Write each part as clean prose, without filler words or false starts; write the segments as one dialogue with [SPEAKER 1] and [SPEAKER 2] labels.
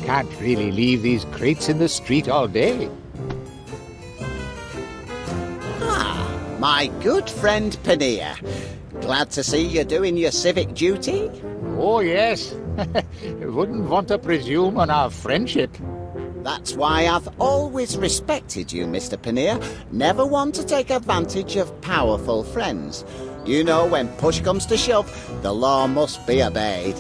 [SPEAKER 1] Can't really leave these crates in the street all day.
[SPEAKER 2] Ah, my good friend Panea. Glad to see you're doing your civic duty.
[SPEAKER 1] Oh, yes. Wouldn't want to presume on our friendship.
[SPEAKER 2] That's why I've always respected you, Mr. Panea. Never one to take advantage of powerful friends. You know, when push comes to shove, the law must be obeyed.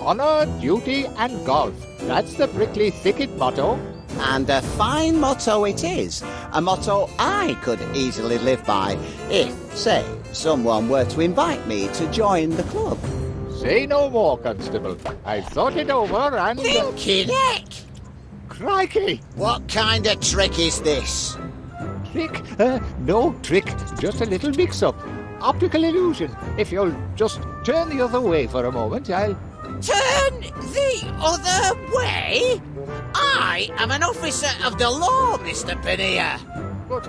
[SPEAKER 1] Honor, duty, and golf. That's the Brickley Thicket motto.
[SPEAKER 2] And a fine motto it is. A motto I could easily live by if, say, someone were to invite me to join the club.
[SPEAKER 1] Say no more, Constable. I've thought it over and...
[SPEAKER 2] Thinking heck!
[SPEAKER 1] Crikey!
[SPEAKER 2] What kind of trick is this?
[SPEAKER 1] Trick? No trick. Just a little mix-up. Optical illusion. If you'll just turn the other way for a moment, I'll...
[SPEAKER 2] Turn the other way? I am an officer of the law, Mr. Panea.
[SPEAKER 1] But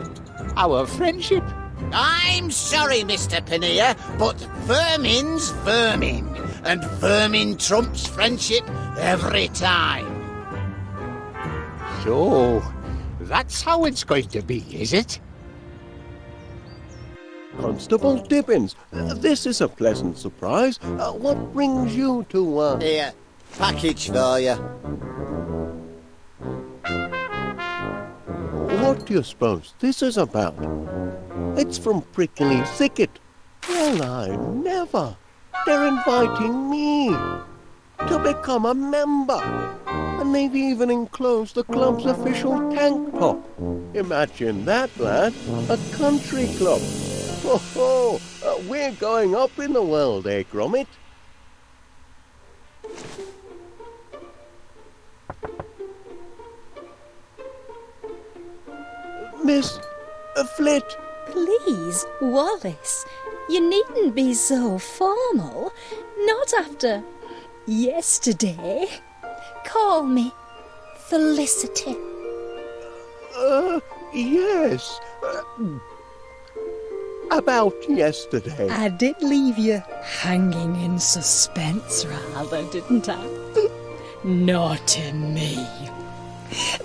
[SPEAKER 1] our friendship...
[SPEAKER 2] I'm sorry, Mr. Panea, but vermin's vermin, and vermin trumps friendship every time.
[SPEAKER 1] So, that's how it's going to be, is it?
[SPEAKER 3] Constable Dibbins, this is a pleasant surprise. What brings you to,
[SPEAKER 2] Here, package for you.
[SPEAKER 3] What do you suppose this is about? It's from Prickly Thicket. Well, I never. They're inviting me to become a member. And they've even enclosed the club's official tank top. Imagine that, lad. A country club. Ho, ho! We're going up in the world, eh, Gromit? Miss Flit.
[SPEAKER 4] Please, Wallace, you needn't be so formal. Not after yesterday. Call me Felicity.
[SPEAKER 3] Yes. About yesterday.
[SPEAKER 4] I did leave you hanging in suspense rather, didn't I? Naughty me.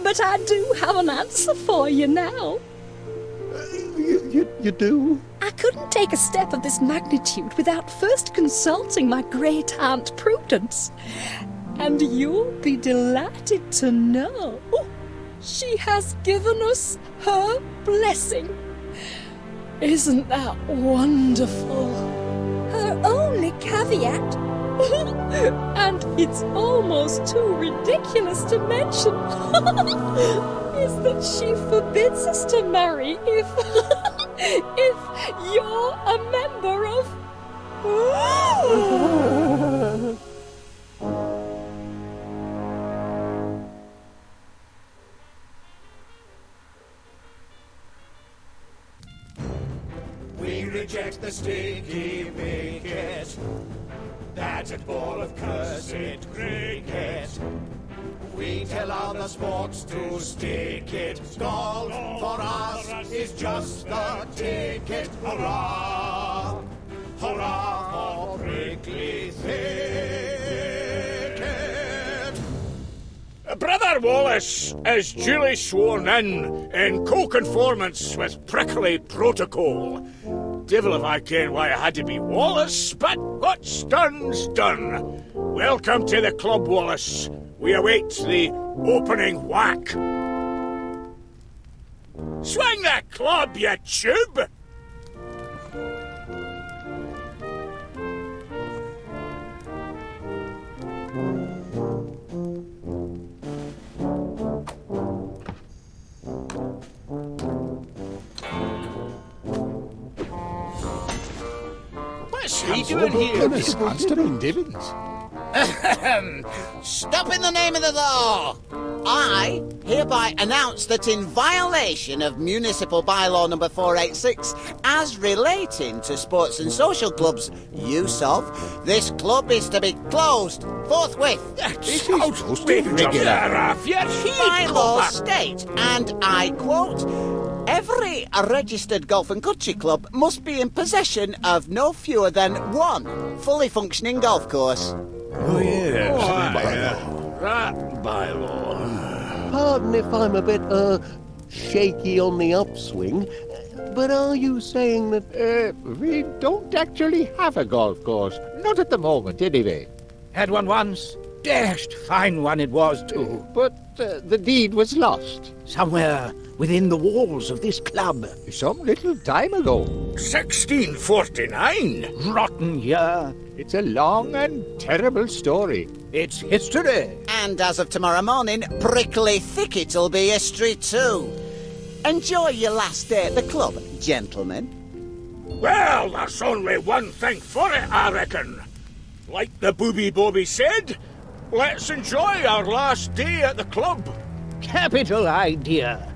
[SPEAKER 4] But I do have an answer for you now.
[SPEAKER 3] You do?
[SPEAKER 4] I couldn't take a step of this magnitude without first consulting my great-aunt Prudence. And you'll be delighted to know she has given us her blessing. Isn't that wonderful? Her only caveat, and it's almost too ridiculous to mention, is that she forbids us to marry if you're a member of...
[SPEAKER 5] We reject the sticky wicket, that's a ball of cursed cricket. We tell other sports to stick it. Golf for us is just the ticket. Hurrah! Hurrah for Prickly Thicket!
[SPEAKER 6] Brother Wallace is duly sworn in co-conformance with prickly protocol. Devil if I ken why it had to be Wallace, but what's done's done. Welcome to the club, Wallace. We await the opening whack. Swing the club, you tube!
[SPEAKER 2] What's he doing here?
[SPEAKER 1] Miss Constable Dibbins.
[SPEAKER 2] Stop in the name of the law! I hereby announce that in violation of Municipal Bylaw number 486, as relating to sports and social clubs' use of, this club is to be closed forthwith.
[SPEAKER 1] This is regular.
[SPEAKER 2] Bylaws state, and I quote, every registered golf and country club must be in possession of no fewer than one fully functioning golf course.
[SPEAKER 6] Oh, yes. That bylaw.
[SPEAKER 3] Pardon if I'm a bit, shaky on the upswing, but are you saying that...
[SPEAKER 1] We don't actually have a golf course. Not at the moment, anyway.
[SPEAKER 7] Had one once. Dashed fine one it was, too.
[SPEAKER 1] But the deed was lost.
[SPEAKER 7] Somewhere within the walls of this club.
[SPEAKER 1] Some little time ago.
[SPEAKER 6] 1649?
[SPEAKER 7] Rotten year.
[SPEAKER 1] It's a long and terrible story.
[SPEAKER 7] It's history.
[SPEAKER 2] And as of tomorrow morning, Prickly Thicket'll be history too. Enjoy your last day at the club, gentlemen.
[SPEAKER 6] Well, there's only one thing for it, I reckon. Like the Booby said, let's enjoy our last day at the club.
[SPEAKER 7] Capital idea.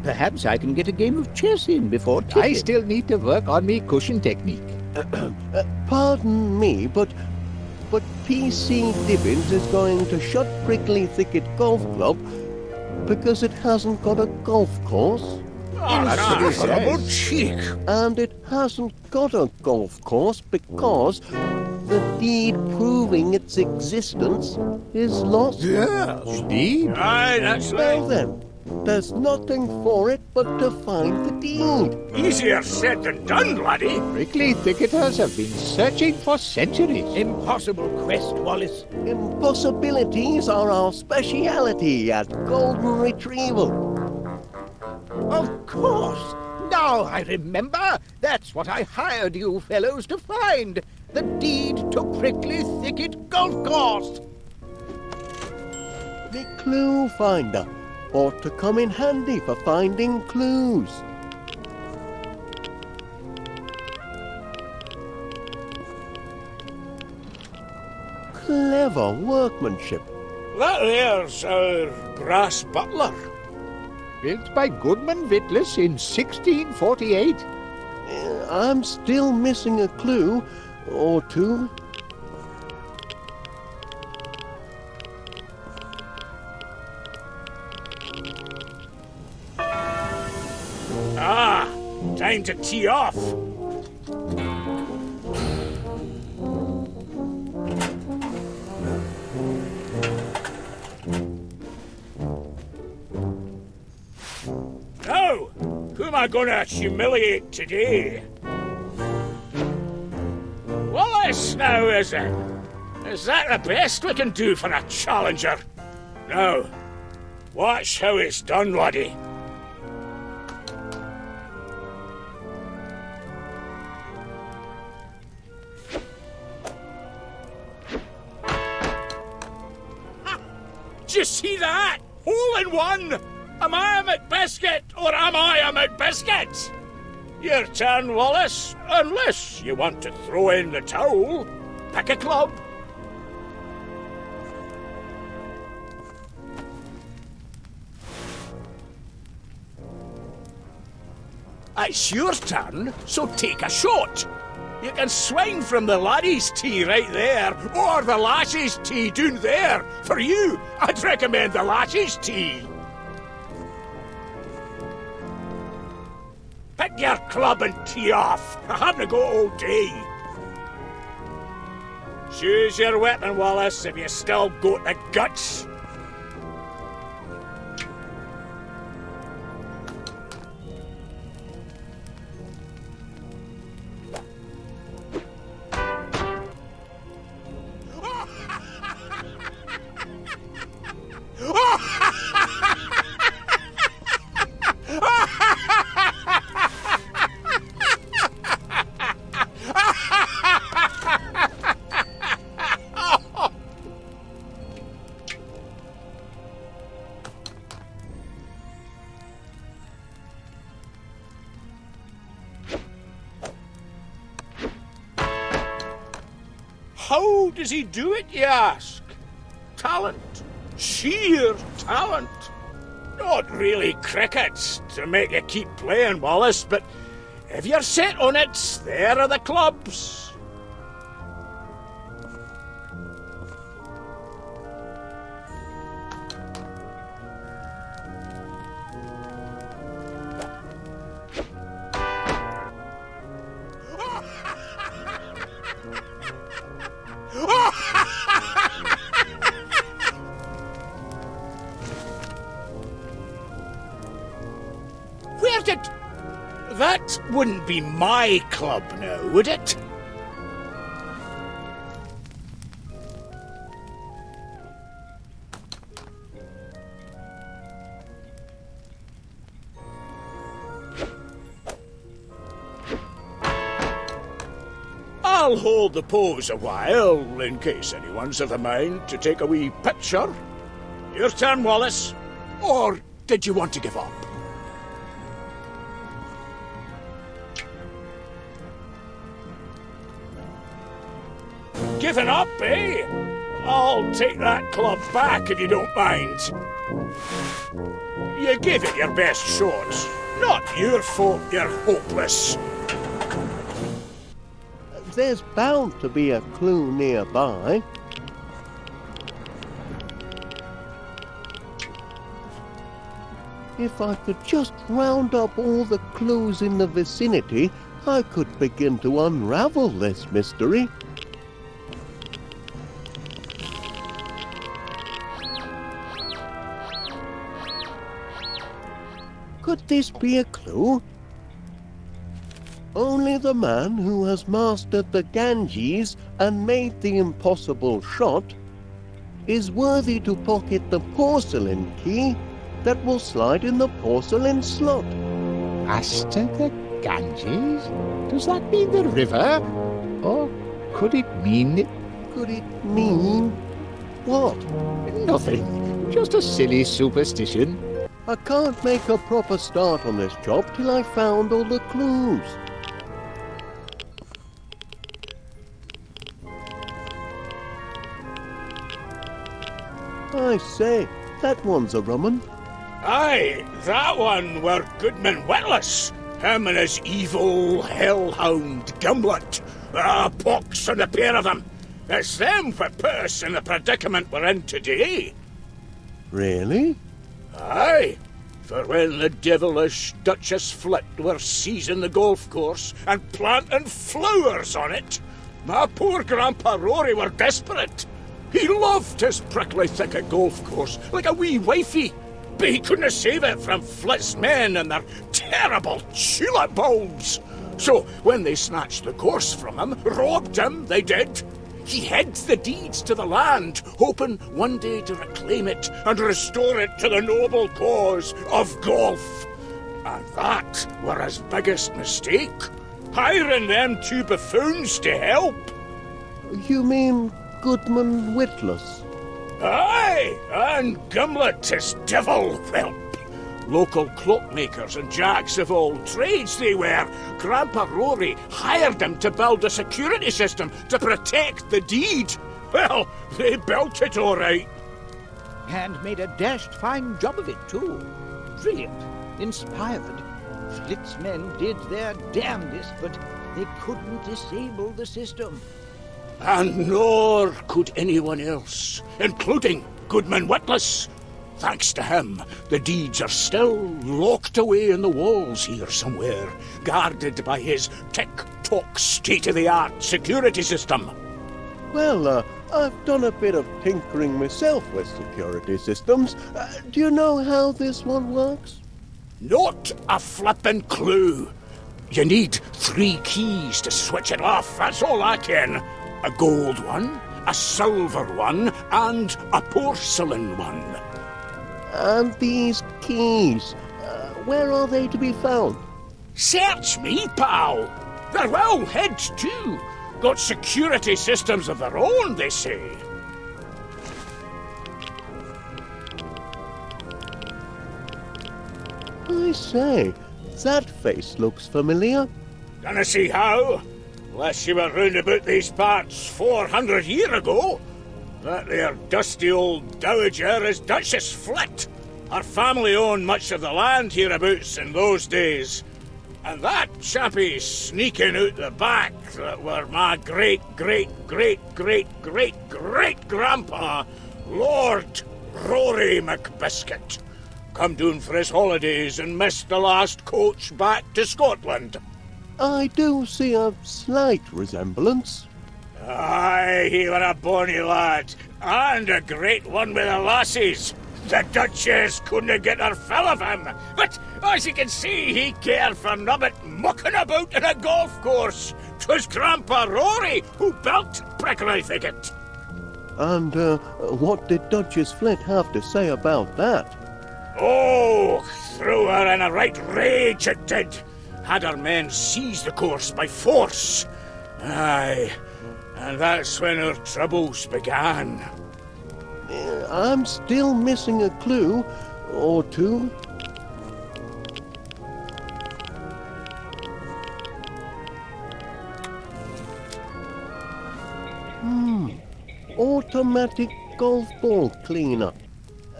[SPEAKER 7] Perhaps I can get a game of chess in before ticket.
[SPEAKER 1] I still need to work on me cushion technique.
[SPEAKER 3] Pardon me, but PC Dibbins is going to shut Prickly Thicket Golf Club because it hasn't got a golf course.
[SPEAKER 6] Oh, that's what he says. Cheek.
[SPEAKER 3] And it hasn't got a golf course because the deed proving its existence is lost.
[SPEAKER 6] Yes.
[SPEAKER 1] Deed?
[SPEAKER 6] Aye, that's
[SPEAKER 3] Well
[SPEAKER 6] right.
[SPEAKER 3] then, there's nothing for it but to find the deed.
[SPEAKER 6] Easier said than done, laddie.
[SPEAKER 1] Prickly thicketers have been searching for centuries.
[SPEAKER 7] Impossible quest, Wallace.
[SPEAKER 3] Impossibilities are our speciality at Golden Retrieval.
[SPEAKER 7] Of course. Now I remember. That's what I hired you fellows to find. The deed to Prickly Thicket Golf Course.
[SPEAKER 3] The clue finder ought to come in handy for finding clues. Clever workmanship.
[SPEAKER 6] That there's our brass butler.
[SPEAKER 1] Built by Goodman Vittles in 1648.
[SPEAKER 3] I'm still missing a clue or two.
[SPEAKER 6] Ah, time to tee off. Now, who am I gonna humiliate today? Wallace, now is it? Is that the best we can do for a challenger? Now, watch how it's done, laddie. Did you see that? Hole in one! Am I a McBiscuit or am I a McBiscuit? Your turn, Wallace. Unless you want to throw in the towel. Pick a club. It's your turn, so take a shot. You can swing from the laddie's tee right there, or the lassie's tee down there. For you, I'd recommend the lassie's tee. Pick your club and tee off. I haven't got all day. Choose your weapon, Wallace, if you still got the guts. How does he do it, you ask? Talent. Sheer talent. Not really cricket to make you keep playing, Wallace, but if you're set on it, there are the clubs. does it? That wouldn't be my club now, would it? I'll hold the pose a while, in case anyone's of a mind to take a wee picture. Your turn, Wallace. Or did you want to give up? Giving up, eh? I'll take that club back if you don't mind. You gave it your best shot. Not your fault you're hopeless.
[SPEAKER 3] There's bound to be a clue nearby. If I could just round up all the clues in the vicinity, I could begin to unravel this mystery. Could this be a clue? Only the man who has mastered the Ganges and made the impossible shot is worthy to pocket the porcelain key that will slide in the porcelain slot.
[SPEAKER 1] Master the Ganges? Does that mean the river? Or could it mean...
[SPEAKER 3] Could it mean what?
[SPEAKER 1] Nothing. Just a silly superstition.
[SPEAKER 3] I can't make a proper start on this job till I found all the clues. I say, that one's a rum 'un.
[SPEAKER 6] Aye, that one were Goodman Witless. Him and his evil hellhound Gimlet. Pox on the pair of them. It's them what put us in the predicament we're in today.
[SPEAKER 3] Really?
[SPEAKER 6] Aye, for when the devilish Duchess Flit were seizing the golf course and planting flowers on it, my poor Grandpa Rory were desperate. He loved his prickly thicket golf course like a wee wifey, but he couldn't save it from Flit's men and their terrible tulip bulbs. So when they snatched the course from him, robbed him, they did, he hid the deeds to the land, hoping one day to reclaim it and restore it to the noble cause of golf. And that were his biggest mistake, hiring them two buffoons to help.
[SPEAKER 3] You mean Goodman Witless?
[SPEAKER 6] Aye, and Gimlet his devil whelp. Local cloakmakers and jacks of all trades they were. Grandpa Rory hired them to build a security system to protect the deed. Well, they built it all right.
[SPEAKER 7] And made a dashed fine job of it, too. Brilliant. Inspired. Flit's men did their damnedest, but they couldn't disable the system.
[SPEAKER 6] And nor could anyone else, including Goodman Witless. Thanks to him, the deeds are still locked away in the walls here somewhere, guarded by his tick-tock state-of-the-art security system.
[SPEAKER 3] Well, I've done a bit of tinkering myself with security systems. Do you know how this one works?
[SPEAKER 6] Not a flippin' clue. You need 3 keys to switch it off, that's all I ken. A gold one, a silver one, and a porcelain one.
[SPEAKER 3] And these keys, where are they to be found?
[SPEAKER 6] Search me, pal. They're well hid, too. Got security systems of their own, they say.
[SPEAKER 3] I say, that face looks familiar.
[SPEAKER 6] Dinna see how. Unless you were round about these parts 400 years ago. That there dusty old dowager is Duchess Flit. Her family owned much of the land hereabouts in those days. And that chappie sneaking out the back that were my great-great-great-great-great-grandpa, Lord Rory McBiscuit. Come down for his holidays and missed the last coach back to Scotland.
[SPEAKER 3] I do see a slight resemblance.
[SPEAKER 6] Aye, he were a bonny lad, and a great one with the lassies. The Duchess couldn't get her fill of him, but as you can see, he cared for nobbut mucking about in a golf course. 'Twas Grandpa Rory who built Prickly Thicket.
[SPEAKER 3] And what did Duchess Flit have to say about that?
[SPEAKER 6] Oh, threw her in a right rage, it did. Had her men seize the course by force. Aye, and that's when her troubles began.
[SPEAKER 3] I'm still missing a clue or two. Automatic golf ball cleaner.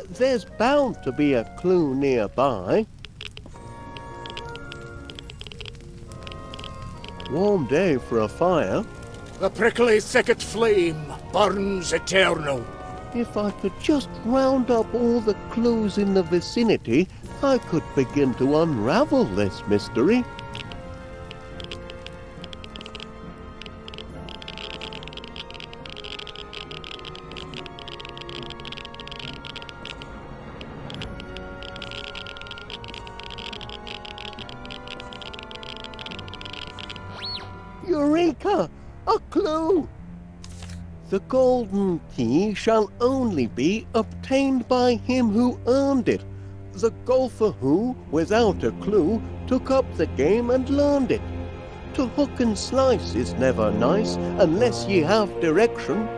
[SPEAKER 3] There's bound to be a clue nearby. Warm day for a fire.
[SPEAKER 6] The Prickly Thicket flame burns eternal.
[SPEAKER 3] If I could just round up all the clues in the vicinity, I could begin to unravel this mystery. Eureka! A clue! The golden key shall only be obtained by him who earned it. The golfer who, without a clue, took up the game and learned it. To hook and slice is never nice unless ye have direction.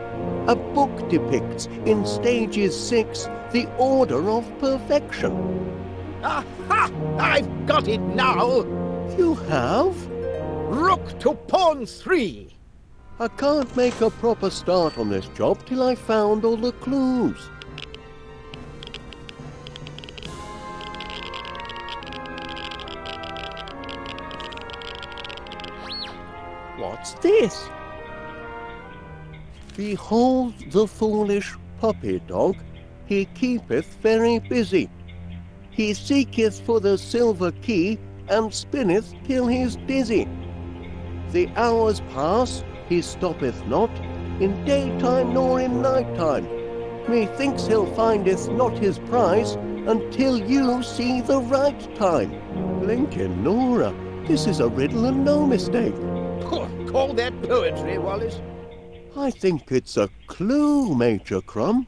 [SPEAKER 3] A book depicts in stages 6 the order of perfection.
[SPEAKER 7] Aha! I've got it now!
[SPEAKER 3] You have?
[SPEAKER 7] Rook to pawn 3.
[SPEAKER 3] I can't make a proper start on this job till I found all the clues. What's this? Behold the foolish puppy dog, he keepeth very busy. He seeketh for the silver key, and spinneth till he's dizzy. The hours pass, he stoppeth not, in daytime nor in nighttime. Methinks he'll findeth not his prize, until you see the right time. Blinkin' Nora, this is a riddle and no mistake.
[SPEAKER 7] Call that poetry, Wallace.
[SPEAKER 3] I think it's a clue, Major Crumb.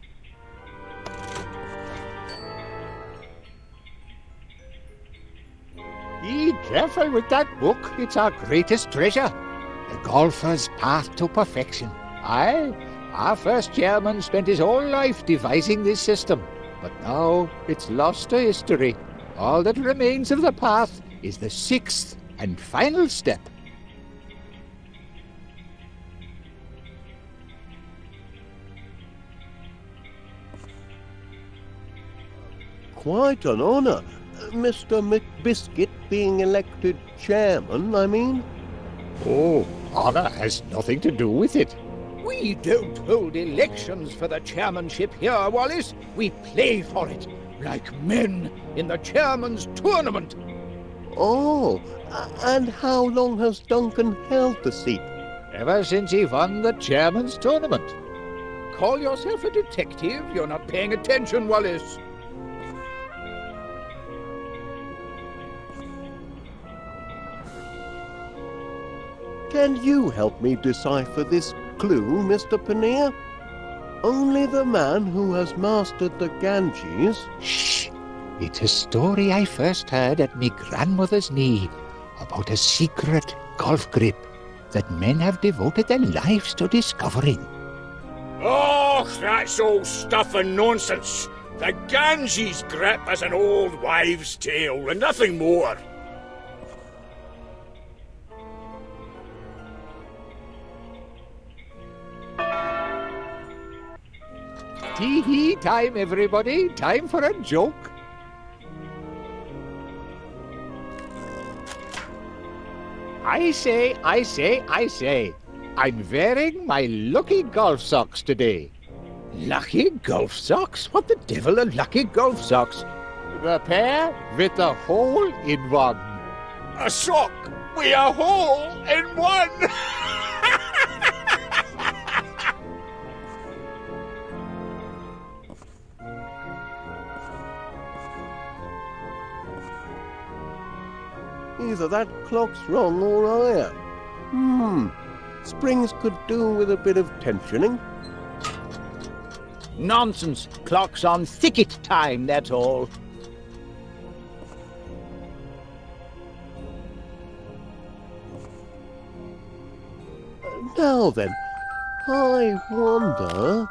[SPEAKER 1] Be careful with that book. It's our greatest treasure. The golfer's path to perfection. Aye, our first chairman spent his whole life devising this system, but now it's lost to history. All that remains of the path is the 6th and final step.
[SPEAKER 3] Quite an honour. Mr. McBiscuit being elected chairman, I mean.
[SPEAKER 1] Oh, honour has nothing to do with it.
[SPEAKER 7] We don't hold elections for the chairmanship here, Wallace. We play for it, like men in the chairman's tournament.
[SPEAKER 3] Oh, and how long has Duncan held the seat?
[SPEAKER 1] Ever since he won the chairman's tournament.
[SPEAKER 7] Call yourself a detective? You're not paying attention, Wallace.
[SPEAKER 3] Can you help me decipher this clue, Mr. Paneer? Only the man who has mastered the Ganges.
[SPEAKER 1] Shh! It's a story I first heard at me grandmother's knee about a secret golf grip that men have devoted their lives to discovering.
[SPEAKER 6] Oh, that's all stuff and nonsense. The Ganges grip is an old wives' tale and nothing more.
[SPEAKER 1] Tee-hee time, everybody. Time for a joke. I say. I'm wearing my lucky golf socks today.
[SPEAKER 7] Lucky golf socks? What the devil are lucky golf socks?
[SPEAKER 1] The pair with a hole in one.
[SPEAKER 6] A sock with a hole in one.
[SPEAKER 3] Either that clock's wrong or I am. Springs could do with a bit of tensioning.
[SPEAKER 7] Nonsense. Clock's on thicket time, that's all.
[SPEAKER 3] Now then, I wonder...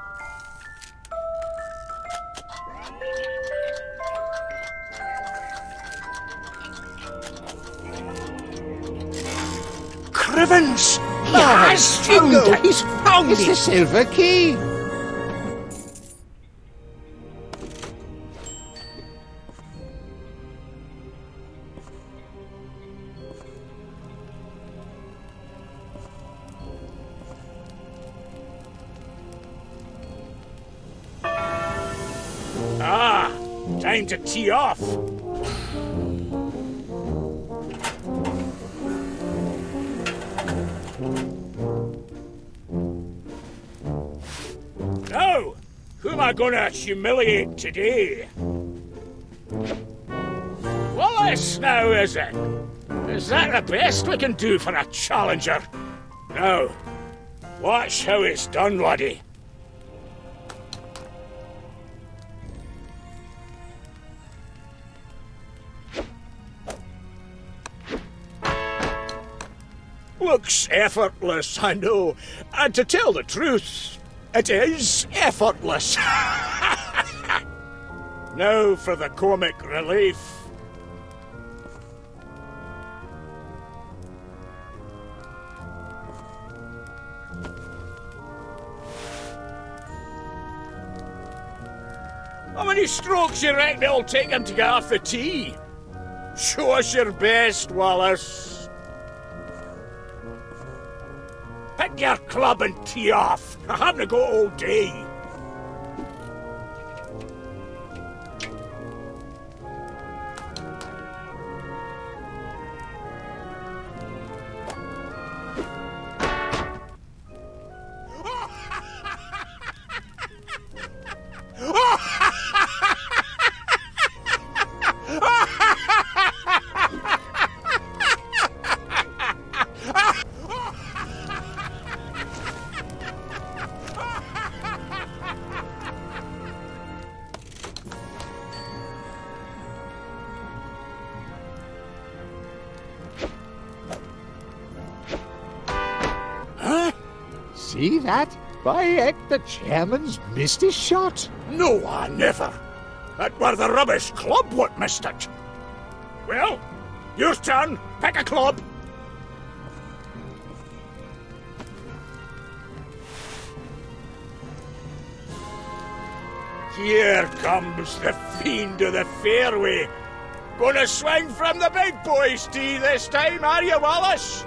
[SPEAKER 6] Crivens! He has found it! He's found
[SPEAKER 1] It's the
[SPEAKER 6] it!
[SPEAKER 1] silver key.
[SPEAKER 6] Ah, time to tee off. Now, who am I gonna humiliate today? Wallace, now is it? Is that the best we can do for a challenger? Now, watch how it's done, laddie. Looks effortless, I know. And to tell the truth, it is effortless. Now for the comic relief. How many strokes you reckon it'll take him to get off the tee? Show us your best, Wallace. Pick your club and tee off. I haven't got all day.
[SPEAKER 1] See that? By heck, the chairman's missed his shot.
[SPEAKER 6] No, I never. That were the rubbish club what missed it. Well, your turn. Pick a club. Here comes the fiend of the fairway. Gonna swing from the big boys' tee this time, are you, Wallace?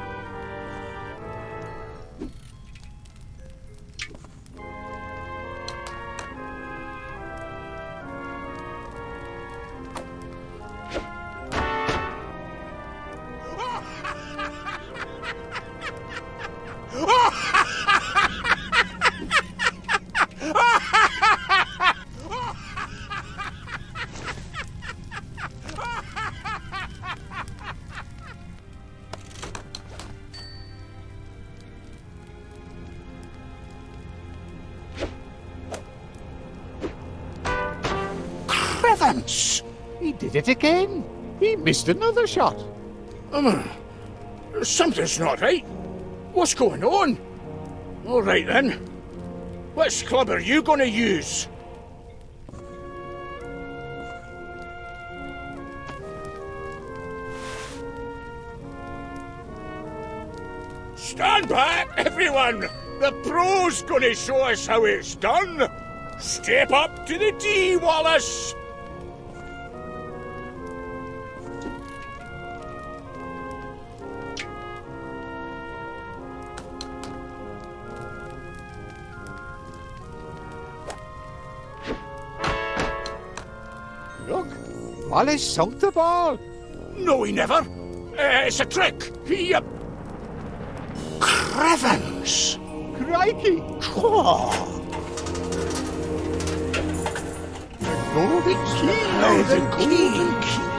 [SPEAKER 1] Heavens! He did it again. He missed another shot.
[SPEAKER 6] Something's not right. What's going on? All right then. Which club are you going to use? Stand back, everyone! The pro's going to show us how it's done. Step up to the tee, Wallace.
[SPEAKER 1] Look, Wallace sunk the ball.
[SPEAKER 6] No, he never. It's a trick. He, Crevens!
[SPEAKER 1] Crikey! Golden key!
[SPEAKER 6] The golden key.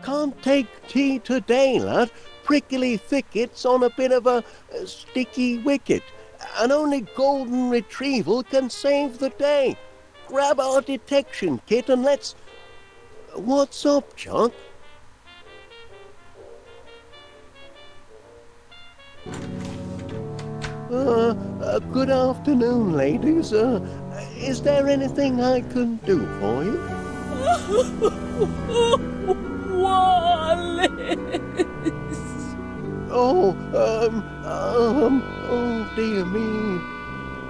[SPEAKER 3] Can't take tea today, lad. Prickly thickets on a bit of a sticky wicket. And only golden retrieval can save the day. Grab our detection kit and let's... What's up, Chuck? Good afternoon, ladies. Is there anything I can do for you?
[SPEAKER 4] Wallace!
[SPEAKER 3] Oh, oh dear me.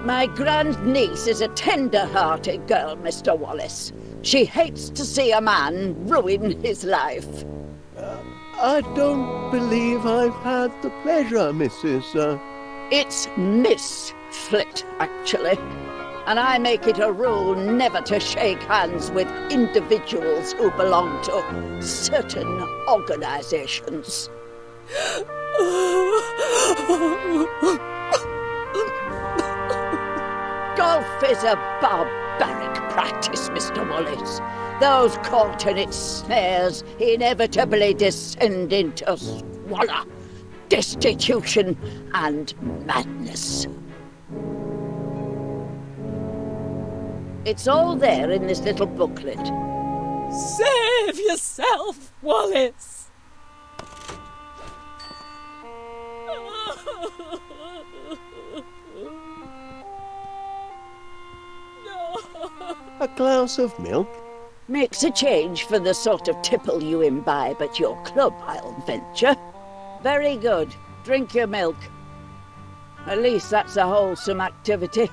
[SPEAKER 8] My grandniece is a tender-hearted girl, Mr. Wallace. She hates to see a man ruin his life.
[SPEAKER 3] I don't believe I've had the pleasure, Mrs.
[SPEAKER 8] It's Miss Flit, actually. And I make it a rule never to shake hands with individuals who belong to certain organizations. Golf is a barbaric practice, Mr. Wallace. Those caught in its snares inevitably descend into squalor, destitution, and madness. It's all there in this little booklet.
[SPEAKER 4] Save yourself, Wallace!
[SPEAKER 3] A glass of milk?
[SPEAKER 8] Makes a change for the sort of tipple you imbibe at your club, I'll venture. Very good. Drink your milk. At least that's a wholesome activity.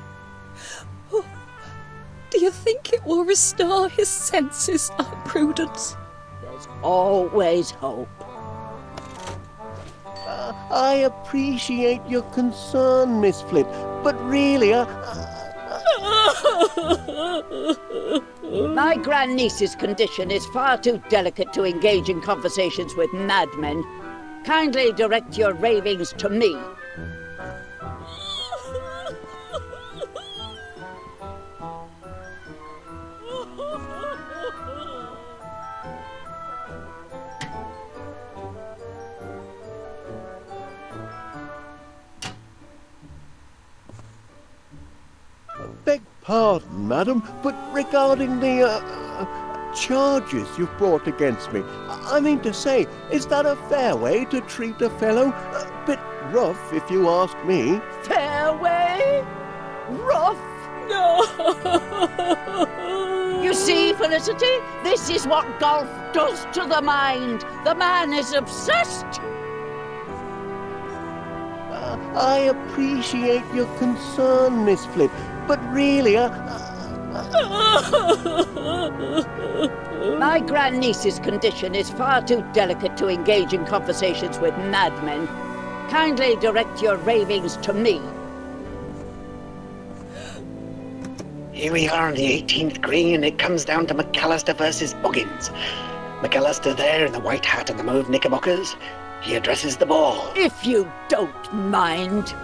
[SPEAKER 4] Do you think it will restore his senses, Aunt Prudence?
[SPEAKER 8] There's always hope.
[SPEAKER 3] I appreciate your concern, Miss Flit, but really,
[SPEAKER 8] My grandniece's condition is far too delicate to engage in conversations with madmen. Kindly direct your ravings to me.
[SPEAKER 3] Beg pardon, madam, but regarding the charges you've brought against me, I mean to say, is that a fair way to treat a fellow? A bit rough, if you ask me.
[SPEAKER 8] Fair way? Rough?
[SPEAKER 4] No!
[SPEAKER 8] You see, Felicity, this is what golf does to the mind. The man is obsessed.
[SPEAKER 3] I appreciate your concern, Miss Flit, but really,
[SPEAKER 8] My grandniece's condition is far too delicate to engage in conversations with madmen. Kindly direct your ravings to me.
[SPEAKER 9] Here we are on the 18th green, and it comes down to McAllister versus Buggins. McAllister there in the white hat and the mauve knickerbockers. He addresses the ball.
[SPEAKER 8] If you don't mind.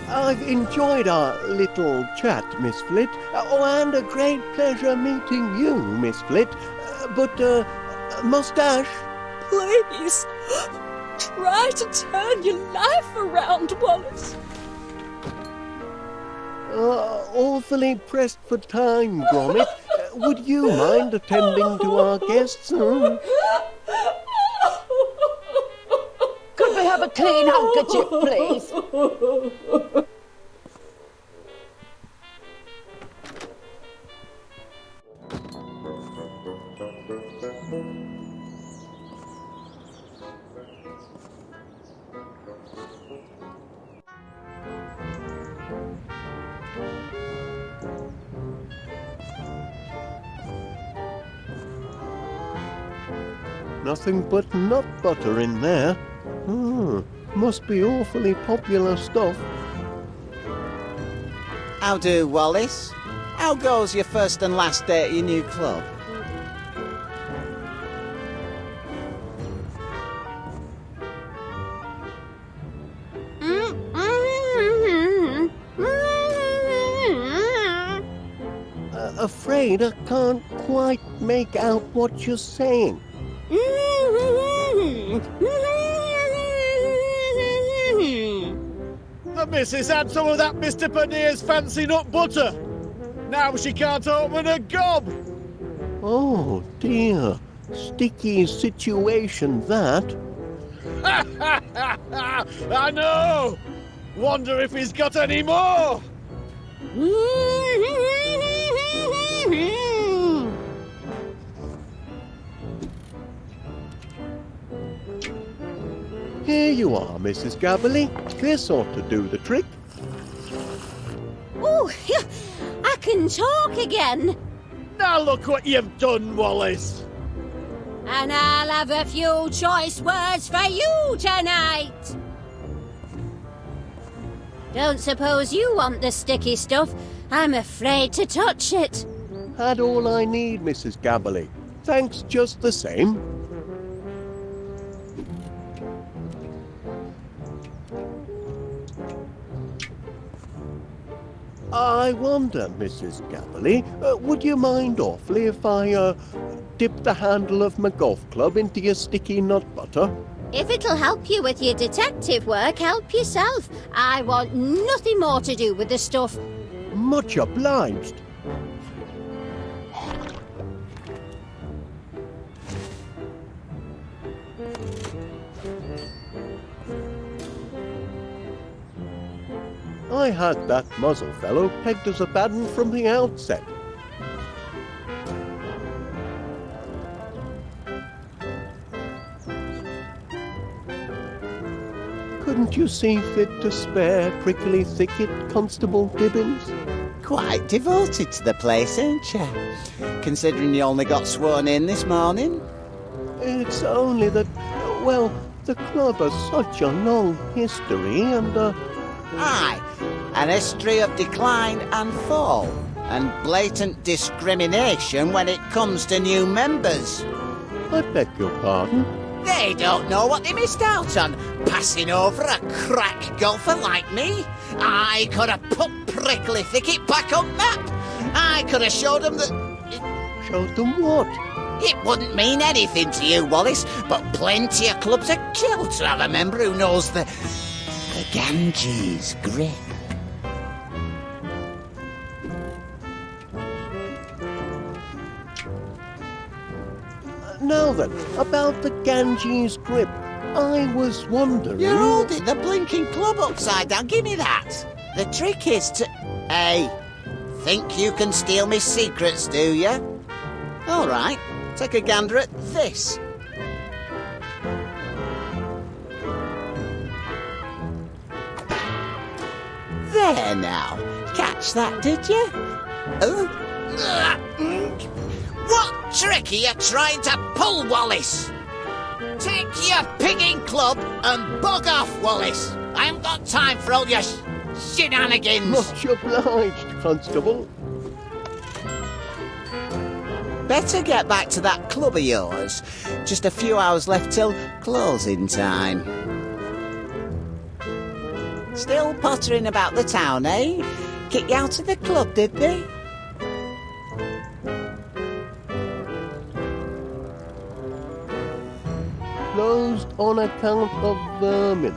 [SPEAKER 3] I've enjoyed our little chat, Miss Flit. Oh, and a great pleasure meeting you, Miss Flit. But, mustache?
[SPEAKER 4] Please, try to turn your life around, Wallace.
[SPEAKER 3] Awfully pressed for time, Gromit. Would you mind attending to our guests?
[SPEAKER 8] Could we have a clean handkerchief, please?
[SPEAKER 3] Nothing but nut butter in there. Must be awfully popular stuff.
[SPEAKER 2] How do, Wallace? How goes your first and last day at your new club?
[SPEAKER 3] Afraid I can't quite make out what you're saying.
[SPEAKER 10] The missus had some of that Mr. Panier's fancy nut butter. Now she can't open a gob.
[SPEAKER 3] Oh dear, sticky situation that.
[SPEAKER 10] I know. Wonder if he's got any more.
[SPEAKER 3] Here you are, Mrs. Gabberly. This ought to do the trick.
[SPEAKER 11] Oh, I can talk again.
[SPEAKER 10] Now look what you've done, Wallace.
[SPEAKER 11] And I'll have a few choice words for you tonight. Don't suppose you want the sticky stuff? I'm afraid to touch it.
[SPEAKER 3] Had all I need, Mrs. Gabberly. Thanks just the same. I wonder, Mrs. Gabberly, would you mind awfully if I dip the handle of my golf club into your sticky nut butter?
[SPEAKER 11] If it'll help you with your detective work, help yourself. I want nothing more to do with the stuff.
[SPEAKER 3] Much obliged. I had that muzzle fellow pegged as a bad un from the outset. Couldn't you see fit to spare Prickly Thicket, Constable Gibbons?
[SPEAKER 2] Quite devoted to the place, ain't you? Considering you only got sworn in this morning.
[SPEAKER 3] It's only that, well, the club has such a long history and,
[SPEAKER 2] Aye, an history of decline and fall, and blatant discrimination when it comes to new members.
[SPEAKER 3] I beg your pardon?
[SPEAKER 2] They don't know what they missed out on, passing over a crack golfer like me. I could have put Prickly Thicket back on map. I could have showed them that...
[SPEAKER 3] Showed them what?
[SPEAKER 2] It wouldn't mean anything to you, Wallace, but plenty of clubs are killed to have a member who knows the Ganges grip.
[SPEAKER 3] Now then, about the Ganges grip, I was wondering...
[SPEAKER 2] You're holding the blinking club upside down, give me that. The trick is to... Hey, think you can steal me secrets, do you? All right, take a gander at this. There now, catch that, did you? What trick are you trying to pull, Wallace? Take your pigging club and bug off, Wallace. I haven't got time for all your shenanigans.
[SPEAKER 3] Much obliged, Constable.
[SPEAKER 2] Better get back to that club of yours. Just a few hours left till closing time. Still pottering about the town, eh? Kick you out of the club, did they?
[SPEAKER 3] Closed on account of vermin.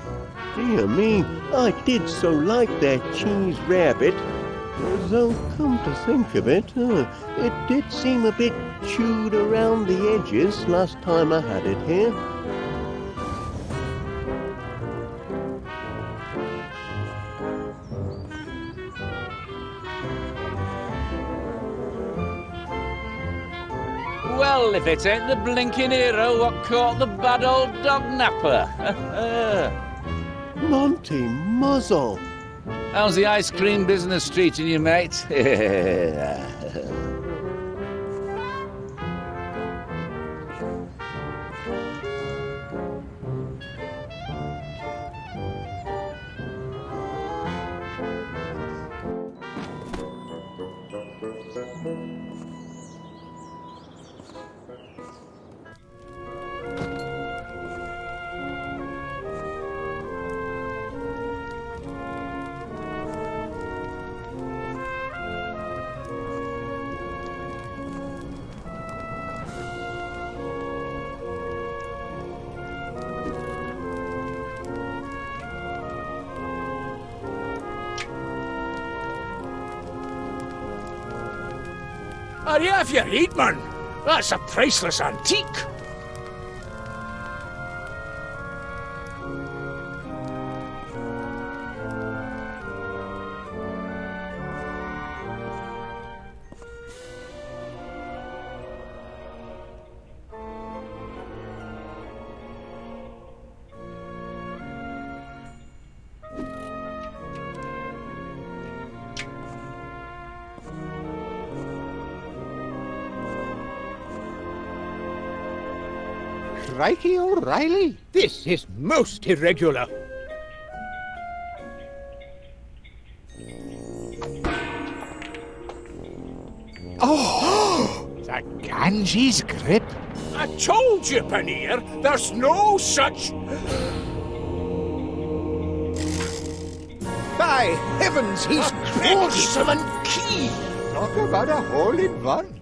[SPEAKER 3] Dear me, I did so like their cheese rarebit. Though, come to think of it, it did seem a bit chewed around the edges last time I had it here.
[SPEAKER 12] Well, if it ain't the blinking hero what caught the bad old dog napper.
[SPEAKER 3] Monty Muzzle.
[SPEAKER 12] How's the ice cream business treating you, mate?
[SPEAKER 6] Aye, if you read, man. That's a priceless antique.
[SPEAKER 1] Crikey O'Reilly!
[SPEAKER 7] This is most irregular.
[SPEAKER 1] Oh! The Ganges grip!
[SPEAKER 6] I told you, Paneer, there's no such...
[SPEAKER 7] By heavens, he's
[SPEAKER 6] a porcelain key!
[SPEAKER 1] Talk about a hole in one.